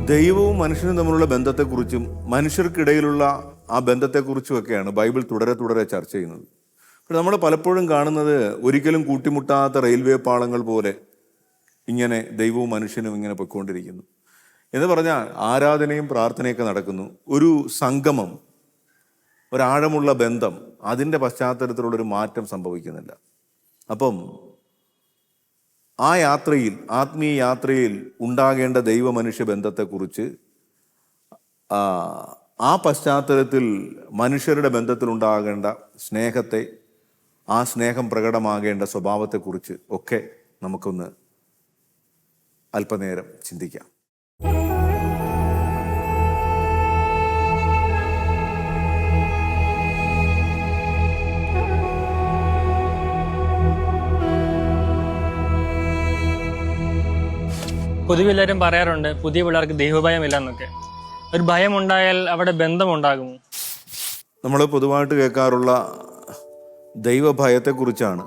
ദൈവവും മനുഷ്യനും തമ്മിലുള്ള ബന്ധത്തെക്കുറിച്ചും മനുഷ്യർക്കിടയിലുള്ള ആ ബന്ധത്തെക്കുറിച്ചുമൊക്കെയാണ് ബൈബിൾ തുടരെ ചർച്ച ചെയ്യുന്നത്. അപ്പോൾ നമ്മൾ പലപ്പോഴും കാണുന്നത് ഒരിക്കലും കൂട്ടിമുട്ടാത്ത റെയിൽവേ പാളങ്ങൾ പോലെ ഇങ്ങനെ ദൈവവും മനുഷ്യനും ഇങ്ങനെ പൊയ്ക്കൊണ്ടിരിക്കുന്നു എന്ന് പറഞ്ഞാൽ ആരാധനയും പ്രാർത്ഥനയൊക്കെ നടക്കുന്നു, ഒരു സംഗമം, ഒരാഴമുള്ള ബന്ധം, അതിൻ്റെ പശ്ചാത്തലത്തിലുള്ളൊരു മാറ്റം സംഭവിക്കുന്നില്ല. അപ്പം ആ യാത്രയിൽ, ആത്മീയ യാത്രയിൽ ഉണ്ടാകേണ്ട ദൈവ മനുഷ്യ ബന്ധത്തെക്കുറിച്ച്, ആ പശ്ചാത്തലത്തിൽ മനുഷ്യരുടെ ബന്ധത്തിലുണ്ടാകേണ്ട സ്നേഹത്തെ, ആ സ്നേഹം പ്രകടമാകേണ്ട സ്വഭാവത്തെക്കുറിച്ച് ഒക്കെ നമുക്കൊന്ന് അല്പനേരം ചിന്തിക്കാം. പൊതുവെ എല്ലാവരും പറയാറുണ്ട് പുതിയ പിള്ളേർക്ക് ദൈവഭയമില്ല എന്നൊക്കെ. ഒരു ഭയം ഉണ്ടായാൽ അവിടെ ബന്ധമുണ്ടാകുമോ? നമ്മൾ പൊതുവായിട്ട് കേൾക്കാറുള്ള ദൈവഭയത്തെക്കുറിച്ചാണ്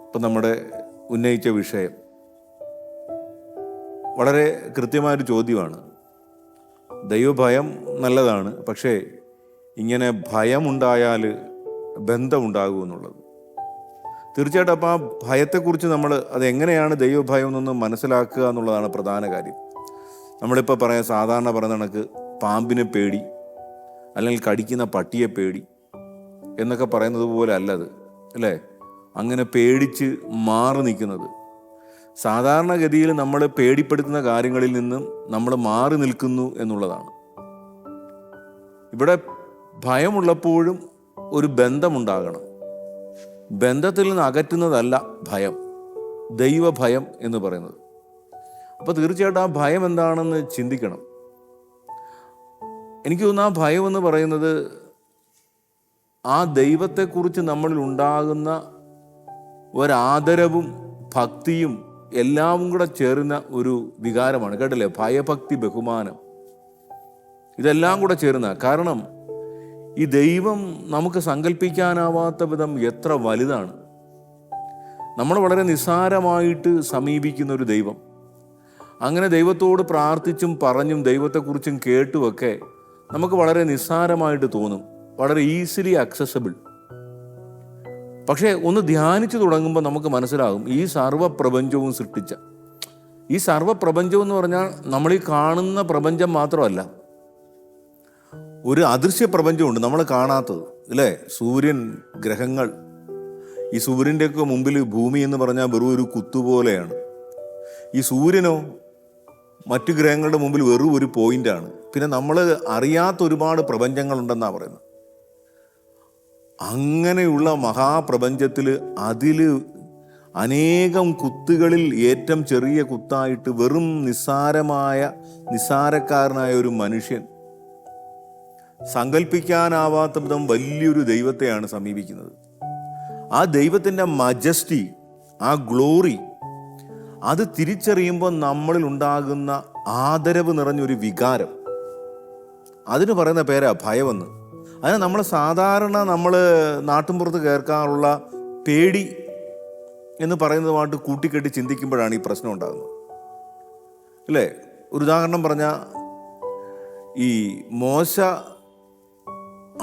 ഇപ്പം നമ്മുടെ ഉന്നയിച്ച വിഷയം. വളരെ കൃത്യമായൊരു ചോദ്യമാണ്. ദൈവഭയം നല്ലതാണ്, പക്ഷേ ഇങ്ങനെ ഭയമുണ്ടായാൽ ബന്ധമുണ്ടാകുമെന്നുള്ളത് തീർച്ചയായിട്ടും. അപ്പം ആ ഭയത്തെക്കുറിച്ച് നമ്മൾ അതെങ്ങനെയാണ് ദൈവഭയം എന്നൊന്ന് മനസ്സിലാക്കുക എന്നുള്ളതാണ് പ്രധാന കാര്യം. നമ്മളിപ്പോൾ പറയാം, സാധാരണ പറയുന്ന കണക്ക് പാമ്പിനെ പേടി, അല്ലെങ്കിൽ കടിക്കുന്ന പട്ടിയെ പേടി എന്നൊക്കെ പറയുന്നത് പോലെ അല്ലത്, അല്ലേ? അങ്ങനെ പേടിച്ച് മാറി നിൽക്കുന്നത്, സാധാരണഗതിയിൽ നമ്മൾ പേടിപ്പെടുത്തുന്ന കാര്യങ്ങളിൽ നിന്നും നമ്മൾ മാറി നിൽക്കുന്നു എന്നുള്ളതാണ്. ഇവിടെ ഭയമുള്ളപ്പോഴും ഒരു ബന്ധമുണ്ടാകണം. ബന്ധത്തിൽ നിന്ന് അകറ്റുന്നതല്ല ഭയം, ദൈവഭയം എന്ന് പറയുന്നത്. അപ്പോൾ തീർച്ചയായിട്ടും ആ ഭയം എന്താണെന്ന് ചിന്തിക്കണം. എനിക്ക് തോന്നുന്നു ആ ഭയം എന്ന് പറയുന്നത് ആ ദൈവത്തെക്കുറിച്ച് നമ്മളിൽ ഉണ്ടാകുന്ന ഒരാദരവും ഭക്തിയും എല്ലാം കൂടെ ചേരുന്ന ഒരു വികാരമാണ്. കേട്ടില്ലേ? ഭയഭക്തി ബഹുമാനം, ഇതെല്ലാം കൂടെ ചേരുന്ന. കാരണം ഈ ദൈവം നമുക്ക് സങ്കല്പിക്കാനാവാത്ത വിധം എത്ര വലുതാണ്. നമ്മൾ വളരെ നിസ്സാരമായിട്ട് സമീപിക്കുന്ന ഒരു ദൈവം. അങ്ങനെ ദൈവത്തോട് പ്രാർത്ഥിച്ചും പറഞ്ഞും ദൈവത്തെക്കുറിച്ചും കേട്ടുമൊക്കെ നമുക്ക് വളരെ നിസ്സാരമായിട്ട് തോന്നും, വളരെ ഈസിലി അക്സസബിൾ. പക്ഷേ ഒന്ന് ധ്യാനിച്ചു തുടങ്ങുമ്പോൾ നമുക്ക് മനസ്സിലാകും, ഈ സർവ്വപ്രപഞ്ചവും സൃഷ്ടിച്ച, ഈ സർവ്വപ്രപഞ്ചം എന്ന് പറഞ്ഞാൽ നമ്മൾ ഈ കാണുന്ന പ്രപഞ്ചം മാത്രമല്ല, ഒരു അദൃശ്യ പ്രപഞ്ചമുണ്ട് നമ്മൾ കാണാത്തത്, അല്ലേ? സൂര്യൻ, ഗ്രഹങ്ങൾ. ഈ സൂര്യൻ്റെയൊക്കെ മുമ്പിൽ ഭൂമി എന്ന് പറഞ്ഞാൽ വെറും ഒരു കുത്തുപോലെയാണ്. ഈ സൂര്യനോ മറ്റു ഗ്രഹങ്ങളുടെ മുമ്പിൽ വെറും ഒരു പോയിന്റാണ്. പിന്നെ നമ്മൾ അറിയാത്ത ഒരുപാട് പ്രപഞ്ചങ്ങളുണ്ടെന്നാണ് പറയുന്നത്. അങ്ങനെയുള്ള മഹാപ്രപഞ്ചത്തിൽ അതിൽ അനേകം കുത്തുകളിൽ ഏറ്റവും ചെറിയ കുത്തായിട്ട് വെറും നിസ്സാരക്കാരനായ ഒരു മനുഷ്യൻ സങ്കല്പിക്കാനാവാത്ത വിധം വലിയൊരു ദൈവത്തെയാണ് സമീപിക്കുന്നത്. ആ ദൈവത്തിൻ്റെ മജസ്റ്റി, ആ ഗ്ലോറി, അത് തിരിച്ചറിയുമ്പോൾ നമ്മളിൽ ഉണ്ടാകുന്ന ആദരവ് നിറഞ്ഞൊരു വികാരം, അതിന് പറയുന്ന പേരാ ഭയമെന്ന്. അതിന് നമ്മൾ സാധാരണ നാട്ടിൻപുറത്ത് കേൾക്കാറുള്ള പേടി എന്ന് പറയുന്നതുമായിട്ട് കൂട്ടിക്കെട്ടി ചിന്തിക്കുമ്പോഴാണ് ഈ പ്രശ്നം ഉണ്ടാകുന്നത്, അല്ലേ? ഒരു ഉദാഹരണം പറഞ്ഞാൽ, ഈ മോശ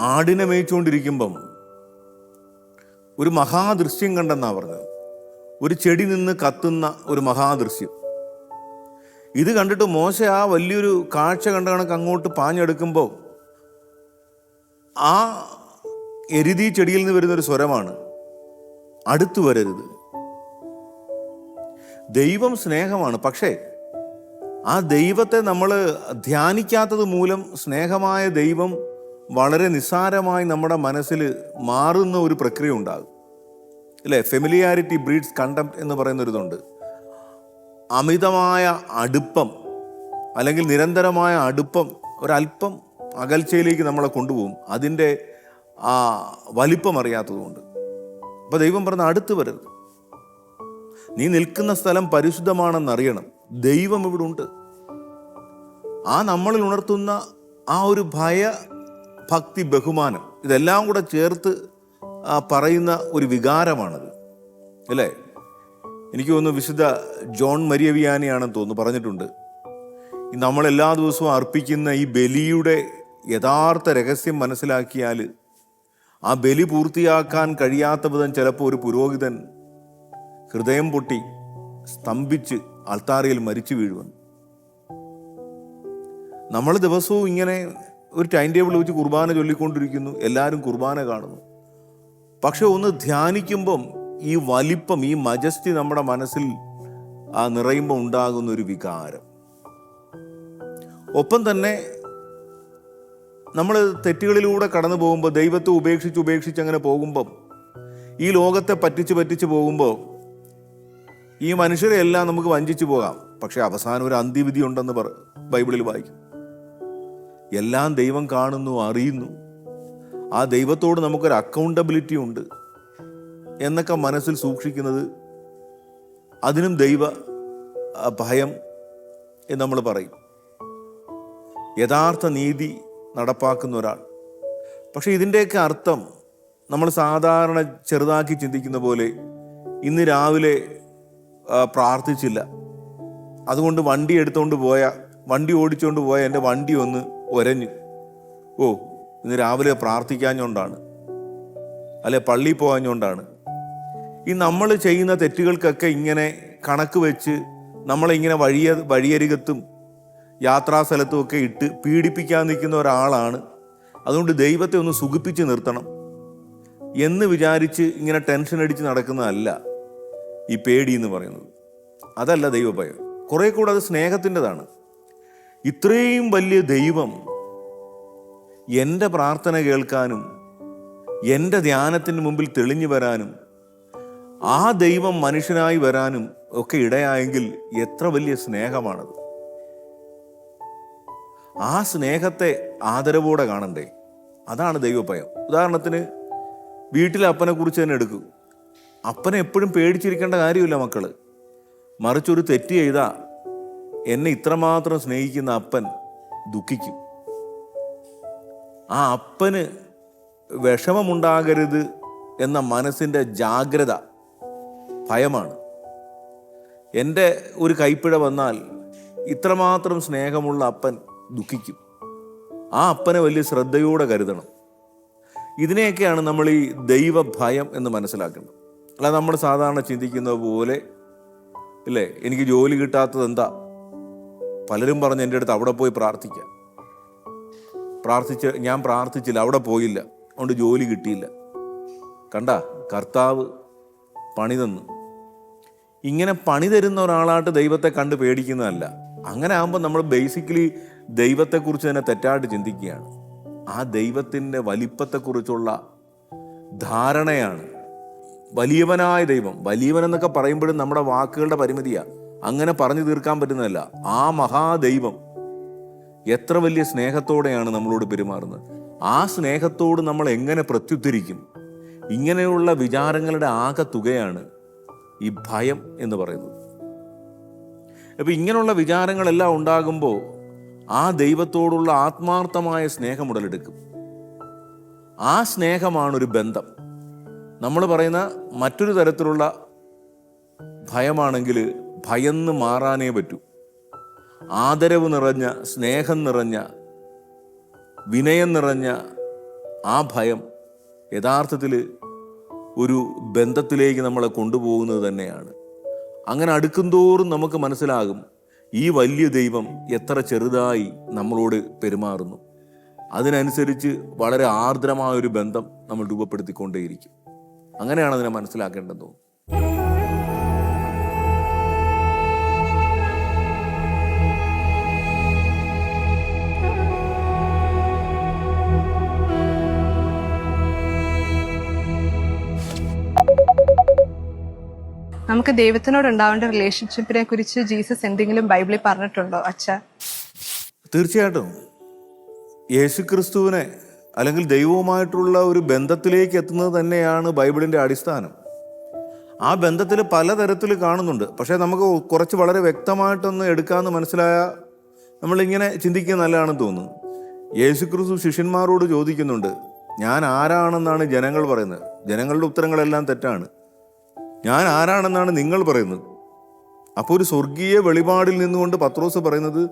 ആടിനെ മേയിച്ചുകൊണ്ടിരിക്കുമ്പം ഒരു മഹാദൃശ്യം കണ്ടെന്നാണ് പറഞ്ഞത്. ഒരു ചെടി നിന്ന് കത്തുന്ന ഒരു മഹാദൃശ്യം. ഇത് കണ്ടിട്ട് മോശ ആ വലിയൊരു കാഴ്ച കണ്ട കണക്ക് അങ്ങോട്ട് പാഞ്ഞെടുക്കുമ്പോൾ ആ എരുതി ചെടിയിൽ നിന്ന് വരുന്നൊരു സ്വരമാണ്, അടുത്തു വരരുത്. ദൈവം സ്നേഹമാണ്, പക്ഷേ ആ ദൈവത്തെ നമ്മൾ ധ്യാനിക്കാത്തത് മൂലം സ്നേഹമായ ദൈവം വളരെ നിസ്സാരമായി നമ്മുടെ മനസ്സിൽ മാറുന്ന ഒരു പ്രക്രിയ ഉണ്ടാകും, അല്ലേ? ഫെമിലിയാരിറ്റി ബ്രീഡ്സ് കണ്ടംപ്റ്റ് എന്ന് പറയുന്നൊരിതുണ്ട്. അമിതമായ അടുപ്പം അല്ലെങ്കിൽ നിരന്തരമായ അടുപ്പം ഒരല്പം അകൽച്ചയിലേക്ക് നമ്മളെ കൊണ്ടുപോകും, അതിൻ്റെ ആ വലിപ്പം അറിയാത്തതുകൊണ്ട്. അപ്പോൾ ദൈവം പറഞ്ഞ അടുത്ത് വരരുത്, നീ നിൽക്കുന്ന സ്ഥലം പരിശുദ്ധമാണെന്നറിയണം, ദൈവം ഇവിടെ ഉണ്ട്. ആ നമ്മളിൽ ഉണർത്തുന്ന ആ ഒരു ഭക്തി ബഹുമാനം, ഇതെല്ലാം കൂടെ ചേർത്ത് പറയുന്ന ഒരു വികാരമാണത്, അല്ലേ? എനിക്ക് തോന്നുന്നു വിശുദ്ധ ജോൺ മരിയ വിയാനിയാണെന്ന് തോന്നുന്നു പറഞ്ഞിട്ടുണ്ട്, നമ്മൾ എല്ലാ ദിവസവും അർപ്പിക്കുന്ന ഈ ബലിയുടെ യഥാർത്ഥ രഹസ്യം മനസ്സിലാക്കിയാൽ ആ ബലി പൂർത്തിയാക്കാൻ കഴിയാത്ത വിധം ചിലപ്പോൾ ഒരു പുരോഹിതൻ ഹൃദയം പൊട്ടി സ്തംഭിച്ച് അൾത്താരയിൽ മരിച്ചു വീഴുവെന്ന്. നമ്മൾ ദിവസവും ഇങ്ങനെ ഒരു ടൈം ടേബിൾ വെച്ച് കുർബാന ചൊല്ലിക്കൊണ്ടിരിക്കുന്നു, എല്ലാവരും കുർബാന കാണുന്നു. പക്ഷെ ഒന്ന് ധ്യാനിക്കുമ്പം ഈ വലിപ്പം, ഈ മജസ്റ്റി നമ്മുടെ മനസ്സിൽ നിറയുമ്പോൾ ഉണ്ടാകുന്ന ഒരു വികാരം. ഒപ്പം തന്നെ നമ്മൾ തെറ്റുകളിലൂടെ കടന്നു പോകുമ്പോൾ, ദൈവത്തെ ഉപേക്ഷിച്ച് അങ്ങനെ പോകുമ്പം, ഈ ലോകത്തെ പറ്റിച്ച് പോകുമ്പോൾ ഈ മനുഷ്യരെ എല്ലാം നമുക്ക് വഞ്ചിച്ചു പോകാം. പക്ഷെ അവസാനം ഒരു അന്ത്യവിധി ഉണ്ടെന്ന് ബൈബിളിൽ വായിക്കും. എല്ലാം ദൈവം കാണുന്നു, അറിയുന്നു. ആ ദൈവത്തോട് നമുക്കൊരു അക്കൗണ്ടബിലിറ്റി ഉണ്ട് എന്നൊക്കെ മനസ്സിൽ സൂക്ഷിക്കുന്നത്, അതിനും ദൈവ ഭയം എന്ന് നമ്മൾ പറയും. യഥാർത്ഥ നീതി നടപ്പാക്കുന്ന ഒരാൾ. പക്ഷെ ഇതിൻ്റെയൊക്കെ അർത്ഥം നമ്മൾ സാധാരണ ചെറുതാക്കി ചിന്തിക്കുന്ന പോലെ, ഇന്ന് രാവിലെ പ്രാർത്ഥിച്ചില്ല, അതുകൊണ്ട് വണ്ടി ഓടിച്ചുകൊണ്ട് പോയ എൻ്റെ വണ്ടി ഒന്ന് ഒരഞ്ഞു, ഇന്ന് രാവിലെ പ്രാർത്ഥിക്കാഞ്ഞോണ്ടാണ്, അല്ലെ പള്ളിയിൽ പോകാഞ്ഞോണ്ടാണ്. ഈ നമ്മൾ ചെയ്യുന്ന തെറ്റുകൾക്കൊക്കെ ഇങ്ങനെ കണക്ക് വെച്ച് നമ്മളിങ്ങനെ വഴിയരികത്തും യാത്രാസ്ഥലത്തും ഒക്കെ ഇട്ട് പീഡിപ്പിക്കാൻ നിൽക്കുന്ന ഒരാളാണ്. അതുകൊണ്ട് ദൈവത്തെ ഒന്ന് സുഖിപ്പിച്ച് നിർത്തണം എന്ന് വിചാരിച്ച് ഇങ്ങനെ ടെൻഷൻ അടിച്ച് നടക്കുന്നതല്ല ഈ പേടി എന്ന് പറയുന്നത്. അതല്ല ദൈവഭയം. കുറെ കൂടെ അത് സ്നേഹത്തിൻ്റെതാണ്. ഇത്രയും വലിയ ദൈവം എൻ്റെ പ്രാർത്ഥന കേൾക്കാനും എൻ്റെ ധ്യാനത്തിന് മുമ്പിൽ തെളിഞ്ഞു വരാനും ആ ദൈവം മനുഷ്യനായി വരാനും ഒക്കെ ഇടയായെങ്കിൽ എത്ര വലിയ സ്നേഹമാണത്. ആ സ്നേഹത്തെ ആദരവോടെ കാണണ്ടേ? അതാണ് ദൈവഭയം. ഉദാഹരണത്തിന് വീട്ടിലെ അപ്പനെ കുറിച്ച് തന്നെ എടുക്കൂ. അപ്പനെ എപ്പോഴും പേടിച്ചിരിക്കേണ്ട കാര്യമില്ല മക്കള്. മറിച്ചൊരു തെറ്റ് ചെയ്താ എന്നെ ഇത്രമാത്രം സ്നേഹിക്കുന്ന അപ്പൻ ദുഃഖിക്കും. ആ അപ്പന് വിഷമമുണ്ടാകരുത് എന്ന മനസ്സിൻ്റെ ജാഗ്രത ഭയമാണ്. എൻ്റെ ഒരു കൈപ്പിഴ വന്നാൽ ഇത്രമാത്രം സ്നേഹമുള്ള അപ്പൻ ദുഃഖിക്കും. ആ അപ്പനെ വലിയ ശ്രദ്ധയോടെ കരുതണം. ഇതിനെയൊക്കെയാണ് നമ്മൾ ഈ ദൈവഭയം എന്ന് മനസ്സിലാക്കേണ്ടത്. അല്ല നമ്മൾ സാധാരണ ചിന്തിക്കുന്നത് പോലെ ഇല്ലേ, എനിക്ക് ജോലി കിട്ടാത്തത് എന്താ, പലരും പറഞ്ഞ് എൻ്റെ അടുത്ത് അവിടെ പോയി പ്രാർത്ഥിക്കാം. ഞാൻ പ്രാർത്ഥിച്ചില്ല, അവിടെ പോയില്ല, അതുകൊണ്ട് ജോലി കിട്ടിയില്ല. കണ്ട, കർത്താവ് പണി തന്നു. ഇങ്ങനെ പണി തരുന്ന ഒരാളായിട്ട് ദൈവത്തെ കണ്ട് പേടിക്കുന്നതല്ല. അങ്ങനെ ആകുമ്പോൾ നമ്മൾ ബേസിക്കലി ദൈവത്തെക്കുറിച്ച് തന്നെ തെറ്റായിട്ട് ചിന്തിക്കുകയാണ്. ആ ദൈവത്തിൻ്റെ വലിപ്പത്തെക്കുറിച്ചുള്ള ധാരണയാണ്. വലിയവനായ ദൈവം, വലിയവൻ എന്നൊക്കെ പറയുമ്പോഴും നമ്മുടെ വാക്കുകളുടെ പരിമിതിയാണ്, അങ്ങനെ പറഞ്ഞു തീർക്കാൻ പറ്റുന്നതല്ല. ആ മഹാദൈവം എത്ര വലിയ സ്നേഹത്തോടെയാണ് നമ്മളോട് പെരുമാറുന്നത്. ആ സ്നേഹത്തോട് നമ്മൾ എങ്ങനെ പ്രത്യുദ്ധരിക്കും? ഇങ്ങനെയുള്ള വിചാരങ്ങളുടെ ആകെ തുകയാണ് ഈ ഭയം എന്ന് പറയുന്നത്. അപ്പം ഇങ്ങനെയുള്ള വിചാരങ്ങളെല്ലാം ഉണ്ടാകുമ്പോൾ ആ ദൈവത്തോടുള്ള ആത്മാർത്ഥമായ സ്നേഹം ഉടലെടുക്കും. ആ സ്നേഹമാണൊരു ബന്ധം. നമ്മൾ പറയുന്ന മറ്റൊരു തരത്തിലുള്ള ഭയമാണെങ്കിൽ ഭയന്ന് മാറാനേ പറ്റൂ. ആദരവ് നിറഞ്ഞ, സ്നേഹം നിറഞ്ഞ, വിനയം നിറഞ്ഞ ആ ഭയം യഥാർത്ഥത്തിൽ ഒരു ബന്ധത്തിലേക്ക് നമ്മളെ കൊണ്ടുപോകുന്നത് തന്നെയാണ്. അങ്ങനെ അടുക്കുംതോറും നമുക്ക് മനസ്സിലാകും ഈ വലിയ ദൈവം എത്ര ചെറുതായി നമ്മളോട് പെരുമാറുന്നു. അതിനനുസരിച്ച് വളരെ ആർദ്രമായൊരു ബന്ധം നമ്മൾ രൂപപ്പെടുത്തിക്കൊണ്ടേയിരിക്കും. അങ്ങനെയാണ് അതിനെ മനസ്സിലാക്കേണ്ടത് തോന്നുന്നു. നമുക്ക് ദൈവത്തിനോട് ഉണ്ടാവേണ്ട റിലേഷൻഷിപ്പിനെ കുറിച്ച് ജീസസ് എന്തെങ്കിലും ബൈബിളിൽ പറഞ്ഞിട്ടുണ്ടോ അച്ഛാ? തീർച്ചയായിട്ടും. യേശുക്രിസ്തുവിനെ അല്ലെങ്കിൽ ദൈവവുമായിട്ടുള്ള ഒരു ബന്ധത്തിലേക്ക് എത്തുന്നത് തന്നെയാണ് ബൈബിളിൻ്റെ അടിസ്ഥാനം. ആ ബന്ധത്തിൽ പലതരത്തിൽ കാണുന്നുണ്ട്. പക്ഷേ നമുക്ക് കുറച്ച് വളരെ വ്യക്തമായിട്ടൊന്ന് എടുക്കാമെന്ന് മനസ്സിലായാൽ നമ്മളിങ്ങനെ ചിന്തിക്കുക നല്ലതാണെന്ന് തോന്നുന്നു. യേശുക്രിസ്തു ശിഷ്യന്മാരോട് ചോദിക്കുന്നുണ്ട്, ഞാൻ ആരാണെന്നാണ് ജനങ്ങൾ പറയുന്നത്? ജനങ്ങളുടെ ഉത്തരങ്ങളെല്ലാം തെറ്റാണ്. ഞാൻ ആരാണെന്നാണ് നിങ്ങൾ പറയുന്നത്? അപ്പോൾ ഒരു സ്വർഗീയ വെളിപാടിൽ നിന്നുകൊണ്ട് പത്രോസ് പറയുന്നത്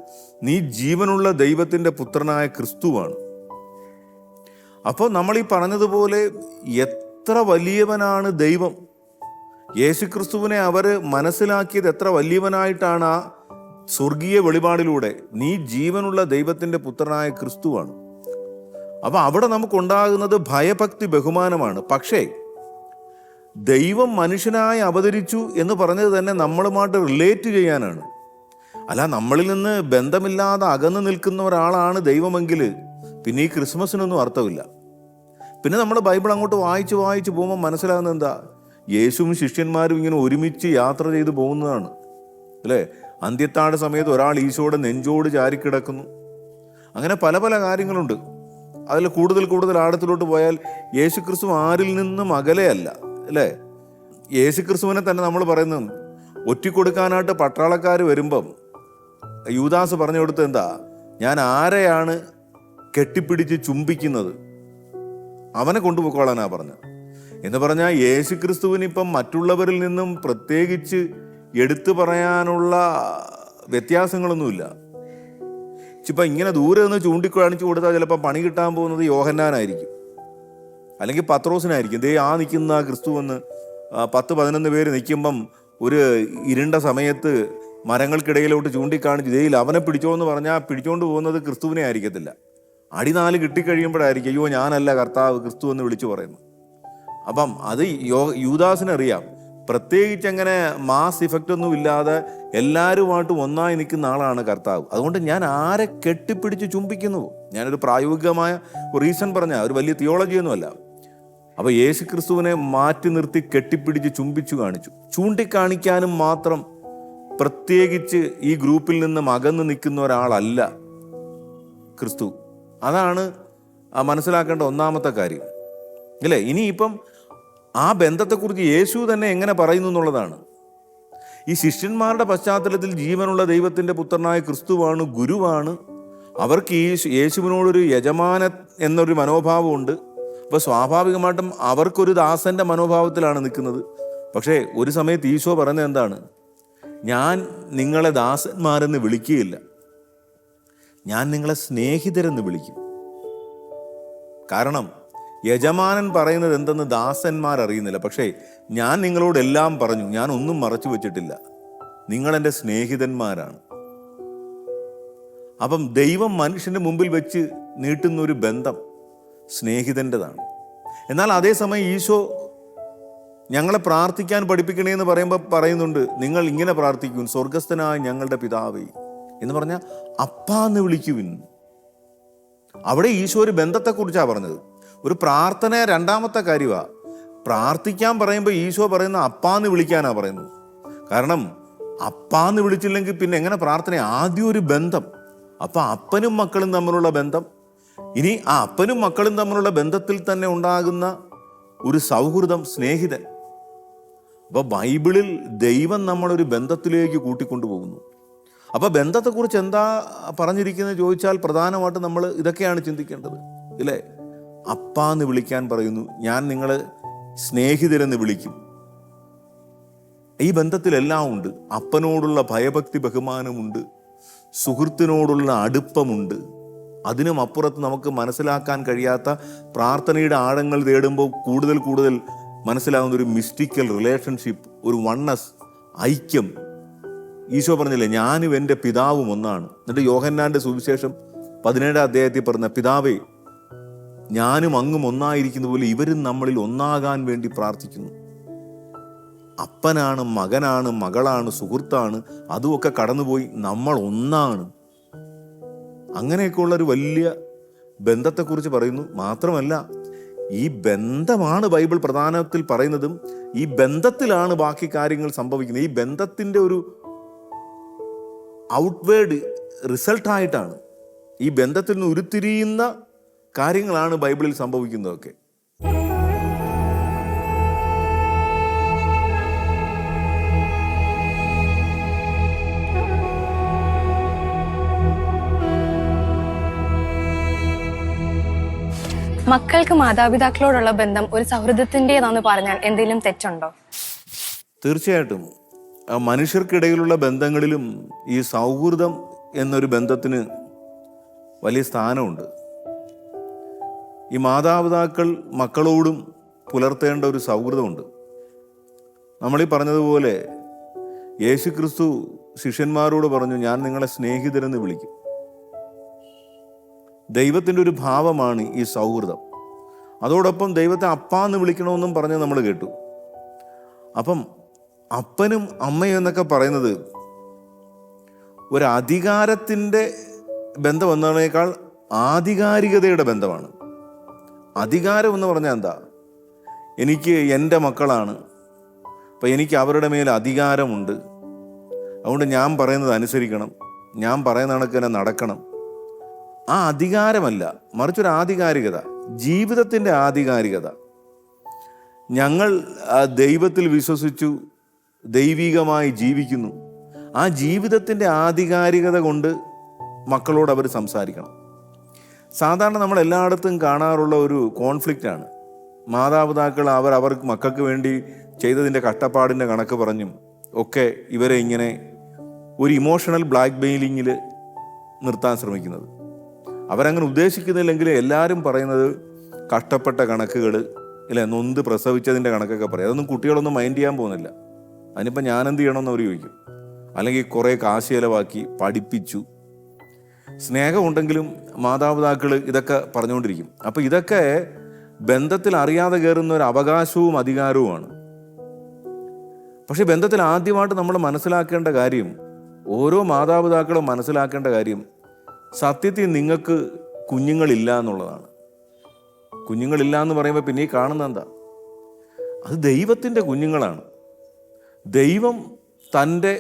നീ ജീവനുള്ള ദൈവത്തിൻ്റെ പുത്രനായ ക്രിസ്തുവാണ്. അപ്പോൾ നമ്മൾ ഈ പറഞ്ഞതുപോലെ എത്ര വലിയവനാണ് ദൈവം. യേശുക്രിസ്തുവിനെ അവർ മനസ്സിലാക്കിയത് എത്ര വലിയവനായിട്ടാണ് ആ സ്വർഗീയ വെളിപാടിലൂടെ. നീ ജീവനുള്ള ദൈവത്തിൻ്റെ പുത്രനായ ക്രിസ്തുവാണ്. അപ്പം അവിടെ നമുക്കുണ്ടാകുന്നത് ഭയഭക്തി ബഹുമാനമാണ്. പക്ഷേ ദൈവം മനുഷ്യനായി അവതരിച്ചു എന്ന് പറഞ്ഞത് തന്നെ നമ്മളുമായിട്ട് റിലേറ്റ് ചെയ്യാനാണ്. അല്ല, നമ്മളിൽ നിന്ന് ബന്ധമില്ലാതെ അകന്നു നിൽക്കുന്ന ഒരാളാണ് ദൈവമെങ്കിൽ പിന്നെ ഈ ക്രിസ്മസിനൊന്നും അർത്ഥമില്ല. പിന്നെ നമ്മൾ ബൈബിൾ അങ്ങോട്ട് വായിച്ച് പോകുമ്പോൾ മനസ്സിലാകുന്നത് എന്താ? യേശുവും ശിഷ്യന്മാരും ഇങ്ങനെ ഒരുമിച്ച് യാത്ര ചെയ്ത് പോകുന്നതാണ് അല്ലേ. അന്ത്യത്താഴ സമയത്ത് ഒരാൾ ഈശോയുടെ നെഞ്ചോട് ചാരിക്കിടക്കുന്നു. അങ്ങനെ പല പല കാര്യങ്ങളുണ്ട്. അതിൽ കൂടുതൽ ആഴത്തിലോട്ട് പോയാൽ യേശുക്രിസ്തു ആരിൽ നിന്നും അകലെയല്ല അല്ലേ. യേശുക്രിസ്തുവിനെ തന്നെ നമ്മൾ പറയുന്നത് ഒറ്റിക്കൊടുക്കാനായിട്ട് പട്ടാളക്കാർ വരുമ്പം യൂദാസ് പറഞ്ഞു കൊടുത്ത് എന്താ, ഞാൻ ആരെയാണ് കെട്ടിപ്പിടിച്ച് ചുംബിക്കുന്നത്, അവനെ കൊണ്ടുപോയിക്കോളാനാ പറഞ്ഞത്. എന്ന് പറഞ്ഞാൽ യേശുക്രിസ്തുവിനിപ്പം മറ്റുള്ളവരിൽ നിന്നും പ്രത്യേകിച്ച് എടുത്തു പറയാനുള്ള വ്യത്യാസങ്ങളൊന്നുമില്ല. ഇപ്പം ഇങ്ങനെ ദൂരെ നിന്ന് ചൂണ്ടിക്കാണിച്ചു കൊടുത്താൽ ചിലപ്പോൾ പണി കിട്ടാൻ പോകുന്നത് യോഹന്നാനായിരിക്കും, അല്ലെങ്കിൽ പത്രോസിനായിരിക്കും. ദേ ആ നിൽക്കുന്ന ക്രിസ്തു എന്ന് 10-11 പേര് നിൽക്കുമ്പം ഒരു ഇരുണ്ട സമയത്ത് മരങ്ങൾക്കിടയിലോട്ട് ചൂണ്ടിക്കാണിച്ച് ഇതേയിൽ അവനെ പിടിച്ചോ എന്ന് പറഞ്ഞാൽ പിടിച്ചോണ്ട് പോകുന്നത് ക്രിസ്തുവിനെ ആയിരിക്കത്തില്ല. അടിനാല് കിട്ടിക്കഴിയുമ്പോഴായിരിക്കും അയ്യോ ഞാനല്ല കർത്താവ്, ക്രിസ്തു എന്ന് വിളിച്ചു പറയുന്നു. അപ്പം അത് യൂദാസിനറിയാം. പ്രത്യേകിച്ച് അങ്ങനെ മാസ് ഇഫക്റ്റ് ഒന്നും ഇല്ലാതെ എല്ലാവരുമായിട്ടും ഒന്നായി നിൽക്കുന്ന ആളാണ് കർത്താവ്. അതുകൊണ്ട് ഞാൻ ആരെ കെട്ടിപ്പിടിച്ച് ചുംബിക്കുന്നു. ഞാനൊരു പ്രായോഗികമായ റീസൺ പറഞ്ഞ ഒരു വലിയ തിയോളജിയൊന്നുമല്ല. അപ്പോൾ യേശു ക്രിസ്തുവിനെ മാറ്റി നിർത്തി കെട്ടിപ്പിടിച്ച് ചുംബിച്ചു കാണിച്ചു. ചൂണ്ടിക്കാണിക്കാനും മാത്രം പ്രത്യേകിച്ച് ഈ ഗ്രൂപ്പിൽ നിന്നും അകന്നു നിൽക്കുന്ന ഒരാളല്ല ക്രിസ്തു. അതാണ് മനസ്സിലാക്കേണ്ട ഒന്നാമത്തെ കാര്യം അല്ലേ. ഇനിയിപ്പം ആ ബന്ധത്തെക്കുറിച്ച് യേശു തന്നെ എങ്ങനെ പറയുന്നു എന്നുള്ളതാണ്. ഈ ശിഷ്യന്മാരുടെ പശ്ചാത്തലത്തിൽ ജീവനുള്ള ദൈവത്തിൻ്റെ പുത്രനായ ക്രിസ്തുവാണ്, ഗുരുവാണ്. അവർക്ക് ഈ യേശുവിനോടൊരു യജമാന എന്നൊരു മനോഭാവമുണ്ട്. അപ്പോൾ സ്വാഭാവികമായിട്ടും അവർക്കൊരു ദാസൻ്റെ മനോഭാവത്തിലാണ് നിൽക്കുന്നത്. പക്ഷേ ഒരു സമയത്ത് ഈശോ പറയുന്നത് എന്താണ്? ഞാൻ നിങ്ങളെ ദാസന്മാരെന്ന് വിളിക്കുകയില്ല, ഞാൻ നിങ്ങളെ സ്നേഹിതരെന്ന് വിളിക്കും. കാരണം യജമാനൻ പറയുന്നത് എന്തെന്ന് ദാസന്മാരറിയുന്നില്ല. പക്ഷേ ഞാൻ നിങ്ങളോട് എല്ലാം പറഞ്ഞു, ഞാൻ ഒന്നും മറച്ചു വെച്ചിട്ടില്ല, നിങ്ങളെൻ്റെ സ്നേഹിതന്മാരാണ്. അപ്പം ദൈവം മനുഷ്യൻ്റെ മുമ്പിൽ വെച്ച് നീട്ടുന്നൊരു ബന്ധം സ്നേഹിതൻ്റെതാണ്. എന്നാൽ അതേസമയം ഈശോ ഞങ്ങളെ പ്രാർത്ഥിക്കാൻ പഠിപ്പിക്കണേന്ന് പറയുമ്പോൾ പറയുന്നുണ്ട്, നിങ്ങൾ ഇങ്ങനെ പ്രാർത്ഥിക്കുവിൻ, സ്വർഗസ്ഥനായ ഞങ്ങളുടെ പിതാവേ എന്ന് പറഞ്ഞാൽ അപ്പാന്ന് വിളിക്കുവിൻ. അവിടെ ഈശോ ഒരു ബന്ധത്തെക്കുറിച്ചാണ് പറഞ്ഞത്. ഒരു പ്രാർത്ഥന രണ്ടാമത്തെ കാര്യമാണ്. പ്രാർത്ഥിക്കാൻ പറയുമ്പോൾ ഈശോ പറയുന്ന അപ്പാന്ന് വിളിക്കാനാണ് പറയുന്നത്. കാരണം അപ്പാന്ന് വിളിച്ചില്ലെങ്കിൽ പിന്നെ എങ്ങനെ പ്രാർത്ഥന? ആദ്യം ഒരു ബന്ധം. അപ്പം അപ്പനും മക്കളും തമ്മിലുള്ള ബന്ധം. ഇനി ആ അപ്പനും മക്കളും തമ്മിലുള്ള ബന്ധത്തിൽ തന്നെ ഉണ്ടാകുന്ന ഒരു സൗഹൃദം, സ്നേഹിതൻ. അപ്പോൾ ബൈബിളിൽ ദൈവം നമ്മളൊരു ബന്ധത്തിലേക്ക് കൂട്ടിക്കൊണ്ടുപോകുന്നു. അപ്പോൾ ബന്ധത്തെക്കുറിച്ച് എന്താ പറഞ്ഞിരിക്കുന്നത് ചോദിച്ചാൽ പ്രധാനമായിട്ട് നമ്മൾ ഇതൊക്കെയാണ് ചിന്തിക്കേണ്ടത് ഇല്ലേ. അപ്പാന്ന് വിളിക്കാൻ പറയുന്നു, ഞാൻ നിങ്ങളെ സ്നേഹിതരെന്ന് വിളിക്കും. ഈ ബന്ധത്തിലെല്ലാം ഉണ്ട്. അപ്പനോടുള്ള ഭയഭക്തി ബഹുമാനമുണ്ട്, സുഹൃത്തിനോടുള്ള അടുപ്പമുണ്ട്. അതിനും അപ്പുറത്ത് നമുക്ക് മനസ്സിലാക്കാൻ കഴിയാത്ത പ്രാർത്ഥനയുടെ ആഴങ്ങൾ തേടുമ്പോൾ കൂടുതൽ മനസ്സിലാകുന്ന ഒരു മിസ്റ്റിക്കൽ റിലേഷൻഷിപ്പ്, ഒരു വണ്ണസ്, ഐക്യം. ഈശോ പറഞ്ഞില്ലേ, ഞാനും എൻ്റെ പിതാവും ഒന്നാണ്. എന്നിട്ട് യോഹന്നാൻ്റെ സുവിശേഷം 17 അധ്യായത്തിൽ പറഞ്ഞ, പിതാവേ ഞാനും അങ്ങും ഒന്നായിരിക്കുന്ന പോലെ ഇവരും നമ്മളിൽ ഒന്നാകാൻ വേണ്ടി പ്രാർത്ഥിക്കുന്നു. അപ്പനാണ്, മകനാണ്, മകളാണ്, സുഹൃത്താണ്, അതുമൊക്കെ കടന്നുപോയി നമ്മൾ ഒന്നാണ്. അങ്ങനെയൊക്കെയുള്ളൊരു വലിയ ബന്ധത്തെക്കുറിച്ച് പറയുന്നു. മാത്രമല്ല ഈ ബന്ധമാണ് ബൈബിൾ പ്രധാനത്തിൽ പറയുന്നതും. ഈ ബന്ധത്തിലാണ് ബാക്കി കാര്യങ്ങൾ സംഭവിക്കുന്നത്. ഈ ബന്ധത്തിൻ്റെ ഒരു ഔട്ട്വേർഡ് റിസൾട്ടായിട്ടാണ്, ഈ ബന്ധത്തിൽ നിന്ന് ഉരുത്തിരിയുന്ന കാര്യങ്ങളാണ് ബൈബിളിൽ സംഭവിക്കുന്നതൊക്കെ. മക്കൾക്ക് മാതാപിതാക്കളോടുള്ള ബന്ധം ഒരു സൗഹൃദത്തിൻ്റെതാണെന്ന് പറഞ്ഞാൽ എന്തെങ്കിലും തെറ്റുണ്ടോ? തീർച്ചയായിട്ടും മനുഷ്യർക്കിടയിലുള്ള ബന്ധങ്ങളിലും ഈ സൗഹൃദം എന്നൊരു ബന്ധത്തിന് വലിയ സ്ഥാനമുണ്ട്. ഈ മാതാപിതാക്കൾ മക്കളോടും പുലർത്തേണ്ട ഒരു സൗഹൃദമുണ്ട്. നമ്മളീ പറഞ്ഞതുപോലെ യേശുക്രിസ്തു ശിഷ്യന്മാരോട് പറഞ്ഞു, ഞാൻ നിങ്ങളെ സ്നേഹിതരെന്ന് വിളിക്കും. ദൈവത്തിൻ്റെ ഒരു ഭാവമാണ് ഈ സൗഹൃദം. അതോടൊപ്പം ദൈവത്തെ അപ്പാന്ന് വിളിക്കണമെന്നും പറഞ്ഞ് നമ്മൾ കേട്ടു. അപ്പം അപ്പനും അമ്മയും എന്നൊക്കെ പറയുന്നത് ഒരു അധികാരത്തിൻ്റെ ബന്ധം എന്നതിനേക്കാൾ ആധികാരികതയുടെ ബന്ധമാണ്. അധികാരം എന്ന് പറഞ്ഞാൽ എന്താ? എനിക്ക് എൻ്റെ മക്കളാണ്, അപ്പം എനിക്ക് അവരുടെ മേൽ അധികാരമുണ്ട്, അതുകൊണ്ട് ഞാൻ പറയുന്നത് അനുസരിക്കണം, ഞാൻ പറയുന്ന കണക്ക് തന്നെ നടക്കണം. ആ അധികാരമല്ല, മറിച്ചൊരു ആധികാരികത, ജീവിതത്തിൻ്റെ ആധികാരികത. ഞങ്ങൾ ദൈവത്തിൽ വിശ്വസിച്ചു, ദൈവികമായി ജീവിക്കുന്നു. ആ ജീവിതത്തിൻ്റെ ആധികാരികത കൊണ്ട് മക്കളോട് അവർ സംസാരിക്കണം. സാധാരണ നമ്മൾ എല്ലായിടത്തും കാണാറുള്ള ഒരു കോൺഫ്ലിക്റ്റാണ്. മാതാപിതാക്കൾ അവർക്ക് മക്കൾക്ക് വേണ്ടി ചെയ്തതിൻ്റെ കഷ്ടപ്പാടിൻ്റെ കണക്ക് പറഞ്ഞും ഒക്കെ ഇവരെ ഇങ്ങനെ ഒരു ഇമോഷണൽ ബ്ലാക്ക് മെയിലിങ്ങിൽ നിർത്താൻ ശ്രമിക്കുന്നത്. അവരങ്ങനെ ഉദ്ദേശിക്കുന്നില്ലെങ്കിൽ എല്ലാവരും പറയുന്നത് കഷ്ടപ്പെട്ട കണക്കുകൾ, ഇല്ലേ, നൊന്ത് പ്രസവിച്ചതിൻ്റെ കണക്കൊക്കെ പറയും. അതൊന്നും കുട്ടികളൊന്നും മൈൻഡ് ചെയ്യാൻ പോകുന്നില്ല. അതിനിപ്പോൾ ഞാനെന്ത് ചെയ്യണമെന്ന് അവർ ചോദിക്കും. അല്ലെങ്കിൽ കുറേ കാശ് ചിലവാക്കി പഠിപ്പിച്ചു. സ്നേഹമുണ്ടെങ്കിലും മാതാപിതാക്കൾ ഇതൊക്കെ പറഞ്ഞുകൊണ്ടിരിക്കും. അപ്പോൾ ഇതൊക്കെ ബന്ധത്തിൽ അറിയാതെ കയറുന്ന ഒരു അവകാശവും അധികാരവുമാണ്. പക്ഷെ ബന്ധത്തിൽ ആദ്യമായിട്ട് നമ്മൾ മനസ്സിലാക്കേണ്ട കാര്യം, ഓരോ മാതാപിതാക്കളും മനസ്സിലാക്കേണ്ട കാര്യം, സത്യത്തിൽ നിങ്ങൾക്ക് കുഞ്ഞുങ്ങളില്ല എന്നുള്ളതാണ്. കുഞ്ഞുങ്ങളില്ല എന്ന് പറയുമ്പോൾ പിന്നെ ഈ കാണുന്ന എന്താ? അത് ദൈവത്തിൻ്റെ കുഞ്ഞുങ്ങളാണ്. ദൈവം തൻ്റെ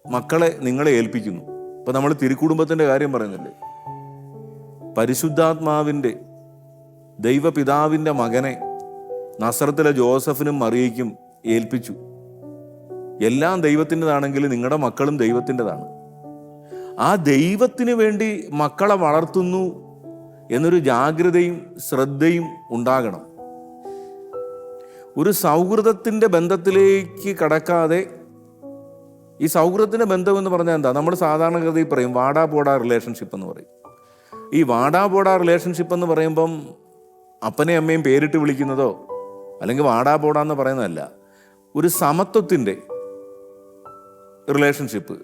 മക്കളെ നിങ്ങളെ ഏൽപ്പിക്കുന്നു. ഇപ്പം നമ്മൾ തിരുക്കുടുംബത്തിൻ്റെ കാര്യം പറയുന്നില്ലേ? പരിശുദ്ധാത്മാവിൻ്റെ ദൈവപിതാവിൻ്റെ മകനെ നസറത്തിലെ ജോസഫിനും മറിയയ്ക്കും ഏൽപ്പിച്ചു. എല്ലാം ദൈവത്തിൻ്റെതാണെങ്കിൽ നിങ്ങളുടെ മക്കളും ദൈവത്തിൻ്റെതാണ്. ആ ദൈവത്തിന് വേണ്ടി മക്കളെ വളർത്തുന്നു എന്നൊരു ജാഗ്രതയും ശ്രദ്ധയും ഉണ്ടാകണം. ഒരു സൗഹൃദത്തിൻ്റെ ബന്ധത്തിലേക്ക് കടക്കാതെ, ഈ സൗഹൃദത്തിൻ്റെ ബന്ധം എന്ന് പറഞ്ഞാൽ എന്താ? നമ്മൾ സാധാരണഗതിയിൽ പറയും വാടാ പോടാ റിലേഷൻഷിപ്പ് എന്ന് പറയും. ഈ വാടാ പോടാ റിലേഷൻഷിപ്പ് എന്ന് പറയുമ്പം അപ്പനെയും അമ്മയും പേരിട്ട് വിളിക്കുന്നതോ അല്ലെങ്കിൽ വാടാ പോടാന്ന് പറയുന്നതല്ല. ഒരു സമത്വത്തിൻ്റെ റിലേഷൻഷിപ്പ്.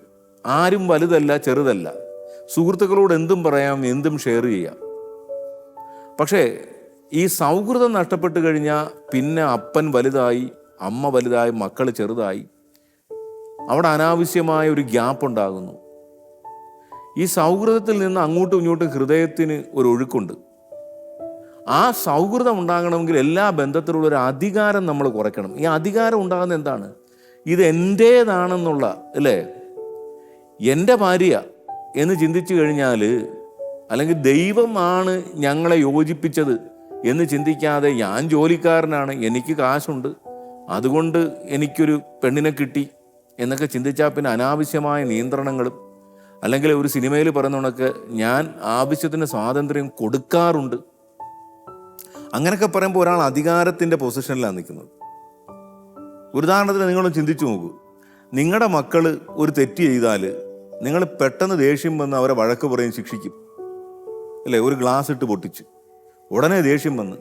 ആരും വലുതല്ല ചെറുതല്ല. സുഹൃത്തുക്കളോട് എന്തും പറയാം, എന്തും ഷെയർ ചെയ്യാം. പക്ഷേ ഈ സൗഹൃദം നഷ്ടപ്പെട്ട് കഴിഞ്ഞാൽ പിന്നെ അപ്പൻ വലുതായി, അമ്മ വലുതായി, മക്കൾ ചെറുതായി. അവിടെ അനാവശ്യമായ ഒരു ഗ്യാപ്പ് ഉണ്ടാകുന്നു. ഈ സൗഹൃദത്തിൽ നിന്ന് അങ്ങോട്ടും ഇങ്ങോട്ടും ഹൃദയത്തിന് ഒരു ഒഴുക്കുണ്ട്. ആ സൗഹൃദം ഉണ്ടാകണമെങ്കിൽ എല്ലാ ബന്ധത്തിലുള്ള ഒരു അധികാരം നമ്മൾ കുറയ്ക്കണം. ഈ അധികാരം ഉണ്ടാകുന്നത് എന്താണ്? ഇത് എൻ്റേതാണെന്നുള്ള, അല്ലേ, എൻ്റെ ഭാര്യ എന്ന് ചിന്തിച്ചു കഴിഞ്ഞാൽ, അല്ലെങ്കിൽ ദൈവമാണ് ഞങ്ങളെ യോജിപ്പിച്ചത് എന്ന് ചിന്തിക്കാതെ ഞാൻ ജോലിക്കാരനാണ്, എനിക്ക് കാശുണ്ട്, അതുകൊണ്ട് എനിക്കൊരു പെണ്ണിനെ കിട്ടി എന്നൊക്കെ ചിന്തിച്ചാൽ പിന്നെ അനാവശ്യമായ നിയന്ത്രണങ്ങളും, അല്ലെങ്കിൽ ഒരു സിനിമയിൽ പറയുന്ന കണക്ക് ഞാൻ ആവശ്യത്തിന് സ്വാതന്ത്ര്യം കൊടുക്കാറുണ്ട്, അങ്ങനെയൊക്കെ പറയുമ്പോൾ ഒരാൾ അധികാരത്തിൻ്റെ പൊസിഷനിലാണ് നിൽക്കുന്നത്. ഒരു ഉദാഹരണത്തിന് നിങ്ങളൊന്ന് ചിന്തിച്ചു നോക്കൂ. നിങ്ങളുടെ മക്കൾ ഒരു തെറ്റ് ചെയ്താൽ നിങ്ങൾ പെട്ടെന്ന് ദേഷ്യം വന്ന് അവരെ വഴക്ക് പറയും, ശിക്ഷിക്കും, അല്ലേ? ഒരു ഗ്ലാസ് ഇട്ട് പൊട്ടിച്ച് ഉടനെ ദേഷ്യം വന്ന്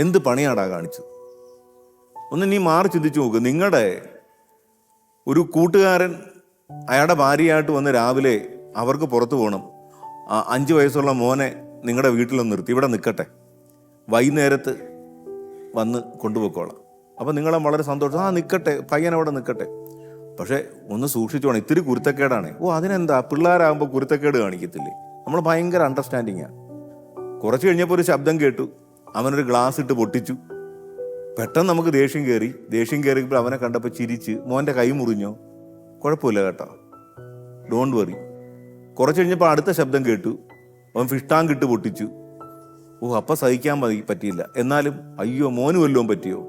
എന്ത് പണിയാടാ കാണിച്ചത്? ഒന്ന് നീ മാറി ചിന്തിച്ചു നോക്ക്. നിങ്ങളുടെ ഒരു കൂട്ടുകാരൻ അയാളുടെ ഭാര്യയായിട്ട് വന്ന് രാവിലെ അവർക്ക് പുറത്തു പോകണം, 5 വയസ്സുള്ള മോനെ നിങ്ങളുടെ വീട്ടിലൊന്ന് നിർത്തി, ഇവിടെ നിൽക്കട്ടെ, വൈകുന്നേരത്ത് വന്ന് കൊണ്ടുപോയിക്കോളാം. അപ്പം നിങ്ങളെ വളരെ സന്തോഷം, നിൽക്കട്ടെ, പയ്യൻ അവിടെ നിൽക്കട്ടെ. പക്ഷേ ഒന്ന് സൂക്ഷിച്ചോണം, ഇത്തിരി കുരുത്തക്കേടാണ്. അതിനെന്താ, പിള്ളേരാകുമ്പോൾ കുരുത്തക്കേട് കാണിക്കത്തില്ലേ? നമ്മൾ ഭയങ്കര അണ്ടർസ്റ്റാൻഡിങ്ങാണ്. കുറച്ച് കഴിഞ്ഞപ്പോൾ ഒരു ശബ്ദം കേട്ടു, അവനൊരു ഗ്ലാസ് ഇട്ട് പൊട്ടിച്ചു. പെട്ടെന്ന് നമുക്ക് ദേഷ്യം കയറിയപ്പോൾ അവനെ കണ്ടപ്പോൾ ചിരിച്ച്, മോൻ്റെ കൈ മുറിഞ്ഞോ? കുഴപ്പമില്ല കേട്ടോ, ഡോണ്ട് വറി. കുറച്ച് കഴിഞ്ഞപ്പോൾ അടുത്ത ശബ്ദം കേട്ടു, അവൻ ഫിഷ് ടാങ്ക് ഇട്ട് പൊട്ടിച്ചു. അപ്പം സഹിക്കാൻ പറ്റിയില്ല. എന്നാലും അയ്യോ മോന് വല്ലതും പറ്റിയോ?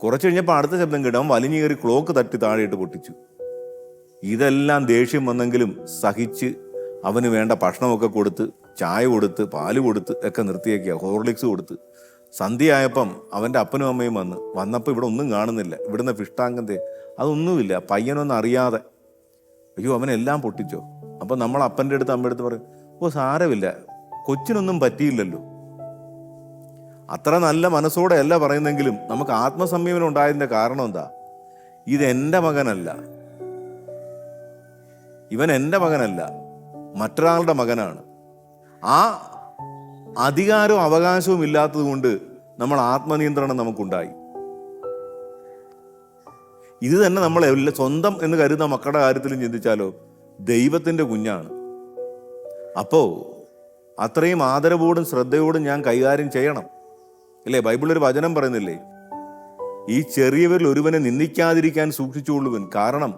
കുറച്ച് കഴിഞ്ഞപ്പോൾ അടുത്ത ശബ്ദം കേട്ടു, അവൻ വലിഞ്ഞു കയറി ക്ലോക്ക് തട്ടി താഴെയിട്ട് പൊട്ടിച്ചു. ഇതെല്ലാം ദേഷ്യം വന്നെങ്കിലും സഹിച്ച് അവന് വേണ്ട ഭക്ഷണമൊക്കെ കൊടുത്ത്, ചായ കൊടുത്ത്, പാല് കൊടുത്ത് ഒക്കെ നിർത്തിയേക്കുക, ഹോർലിക്സ് കൊടുത്ത്. സന്ധ്യയായപ്പം അവൻ്റെ അപ്പനും അമ്മയും വന്നപ്പോൾ ഇവിടെ ഒന്നും കാണുന്നില്ല. ഇവിടുന്ന് ഫിഷ് ടാങ്കിൻ്റെ അതൊന്നുമില്ല. പയ്യനൊന്നും അറിയാതെ അയ്യോ അവനെല്ലാം പൊട്ടിച്ചോ. അപ്പം നമ്മൾ അപ്പൻ്റെ അടുത്ത് അമ്മയുടെ അടുത്ത് പറയും, ഓ സാരമില്ല, കൊച്ചിനൊന്നും പറ്റിയില്ലല്ലോ. അത്ര നല്ല മനസ്സോടെ അല്ല പറയുന്നെങ്കിലും നമുക്ക് ആത്മസംയമനം ഉണ്ടായതിൻ്റെ കാരണം എന്താ? ഇതെൻ്റെ മകനല്ല, ഇവൻ എൻ്റെ മകനല്ല, മറ്റൊരാളുടെ മകനാണ്. ആ അധികാരവും അവകാശവും ഇല്ലാത്തത് കൊണ്ട് നമ്മൾ ആത്മനിയന്ത്രണം നമുക്കുണ്ടായി. ഇത് തന്നെ നമ്മൾ സ്വന്തം എന്ന് കരുതുന്ന മക്കളുടെ കാര്യത്തിലും ചിന്തിച്ചാലോ, ദൈവത്തിൻ്റെ കുഞ്ഞാണ്. അപ്പോൾ അത്രയും ആദരവോടും ശ്രദ്ധയോടും ഞാൻ കൈകാര്യം ചെയ്യണം, അല്ലേ? ബൈബിളൊരു വചനം പറയുന്നില്ലേ, ഈ ചെറിയവരിൽ ഒരുവനെ നിന്ദിക്കാതിരിക്കാൻ സൂക്ഷിച്ചുകൊള്ളുവൻ, കാരണം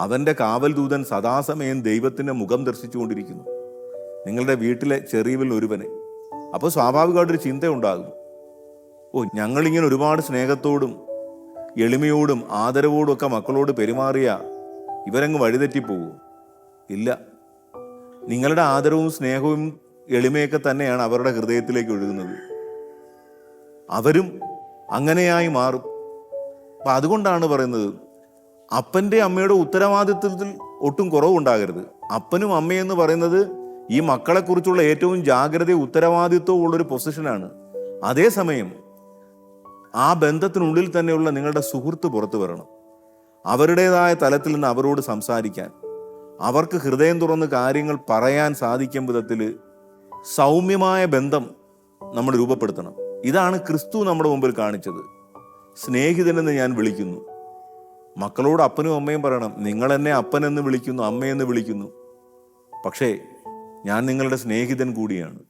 അവൻ്റെ കാവൽ ദൂതൻ സദാസമയം ദൈവത്തിൻ്റെ മുഖം ദർശിച്ചുകൊണ്ടിരിക്കുന്നു. നിങ്ങളുടെ വീട്ടിലെ ചെറിയവരിൽ ഒരുവനെ. അപ്പോൾ സ്വാഭാവികമായിട്ടൊരു ചിന്തയുണ്ടാകും, ഓ ഞങ്ങളിങ്ങനെ ഒരുപാട് സ്നേഹത്തോടും എളിമയോടും ആദരവോടും ഒക്കെ മക്കളോട് പെരുമാറിയ ഇവരങ്ങ് വഴിതെറ്റിപ്പോകും. ഇല്ല, നിങ്ങളുടെ ആദരവും സ്നേഹവും എളിമയൊക്കെ തന്നെയാണ് അവരുടെ ഹൃദയത്തിലേക്ക് ഒഴുകുന്നത്. അവരും അങ്ങനെയായി മാറും. അപ്പം അതുകൊണ്ടാണ് പറയുന്നത്, അപ്പൻ്റെ അമ്മയുടെ ഉത്തരവാദിത്വത്തിൽ ഒട്ടും കുറവുണ്ടാകരുത്. അപ്പനും അമ്മയെന്ന് പറയുന്നത് ഈ മക്കളെക്കുറിച്ചുള്ള ഏറ്റവും ജാഗ്രതയും ഉത്തരവാദിത്വവും ഉള്ളൊരു പൊസിഷനാണ്. അതേസമയം ആ ബന്ധത്തിനുള്ളിൽ തന്നെയുള്ള നിങ്ങളുടെ സുഹൃത്ത് പുറത്തു വരണം. അവരുടേതായ തലത്തിൽ നിന്ന് അവരോട് സംസാരിക്കാൻ, അവർക്ക് ഹൃദയം തുറന്ന് കാര്യങ്ങൾ പറയാൻ സാധിക്കും വിധത്തിൽ സൗമ്യമായ ബന്ധം നമ്മൾ രൂപപ്പെടുത്തണം. ഇതാണ് ക്രിസ്തു നമ്മുടെ മുമ്പിൽ കാണിച്ചത്. സ്നേഹിതനെന്ന് ഞാൻ വിളിക്കുന്നു. മക്കളോട് അപ്പനും അമ്മയും പറയണം, നിങ്ങൾ എന്നെ അപ്പനെന്ന് വിളിക്കുന്നു, അമ്മയെന്ന് വിളിക്കുന്നു, പക്ഷേ ഞാൻ നിങ്ങളുടെ സ്നേഹിതൻ കൂടിയാണ്.